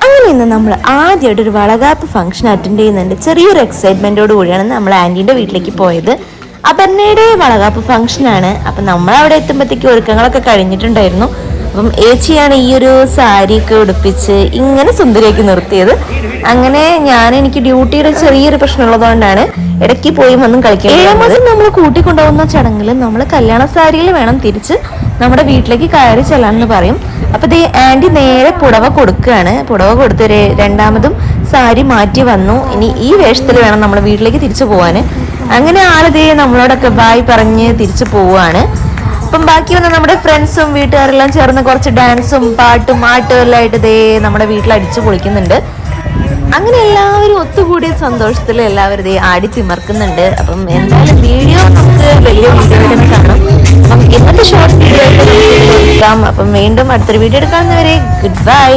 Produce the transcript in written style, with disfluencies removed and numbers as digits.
അങ്ങനെ ഇന്ന് നമ്മൾ ആദ്യമായിട്ട് ഒരു വളകാപ്പ് ഫംഗ്ഷൻ അറ്റൻഡ് ചെയ്യുന്നുണ്ട്. ചെറിയൊരു എക്സൈറ്റ്മെന്റോട് കൂടിയാണ് നമ്മൾ ആന്റിന്റെ വീട്ടിലേക്ക് പോയത്. അപർണയുടെ വളകാപ്പ് ഫംഗ്ഷൻ ആണ്. അപ്പൊ നമ്മൾ അവിടെ എത്തുമ്പോഴത്തേക്ക് ഒരുക്കങ്ങളൊക്കെ കഴിഞ്ഞിട്ടുണ്ടായിരുന്നു. അപ്പം ഏച്ചിയാണ് ഈ ഒരു സാരിയൊക്കെ ഉടുപ്പിച്ച് ഇങ്ങനെ സുന്ദരിയാക്കി നിർത്തിയത്. അങ്ങനെ എനിക്ക് ഡ്യൂട്ടിയുടെ ചെറിയൊരു പ്രശ്നമുള്ളതുകൊണ്ടാണ് ഇടയ്ക്ക് പോയി വന്നും കളിക്കാൻ. 7 മാസം നമ്മൾ കൂട്ടിക്കൊണ്ടുപോകുന്ന ചടങ്ങിൽ നമ്മൾ കല്യാണ സാരിയിൽ വേണം തിരിച്ച് നമ്മുടെ വീട്ടിലേക്ക് കയറി ചെല്ലാന്ന് പറയും. അപ്പൊ ദേ ആന്റി നേരെ പുടവ കൊടുക്കുകയാണ്. പുടവ കൊടുത്തൊരു രണ്ടാമതും സാരി മാറ്റി വന്നു. ഇനി ഈ വേഷത്തിൽ വേണം നമ്മൾ വീട്ടിലേക്ക് തിരിച്ചു പോവാന്. അങ്ങനെ ആളതേ നമ്മളോടൊക്കെ ബായ് പറഞ്ഞ് തിരിച്ചു പോവാണ്. അപ്പം ബാക്കി വന്ന നമ്മുടെ ഫ്രണ്ട്സും വീട്ടുകാരെല്ലാം ചേർന്ന് കുറച്ച് ഡാൻസും പാട്ടും ആട്ടും എല്ലാം ആയിട്ട് ദേ നമ്മുടെ വീട്ടിൽ അടിച്ചു പൊളിക്കുന്നുണ്ട്. അങ്ങനെ എല്ലാവരും ഒത്തുകൂടിയ സന്തോഷത്തിൽ എല്ലാവരും ദേ ആടി തിമർക്കുന്നുണ്ട്. അപ്പം എന്തായാലും വീഡിയോ നമുക്ക് വലിയ വീഡിയോ തന്നെ കാണാം. അപ്പം ഇന്നത്തെ ഷോർട്ട് വീഡിയോ എടുക്കാം. അപ്പം വീണ്ടും അടുത്തൊരു വീഡിയോ എടുക്കാവുന്നവരെ ഗുഡ് ബൈ.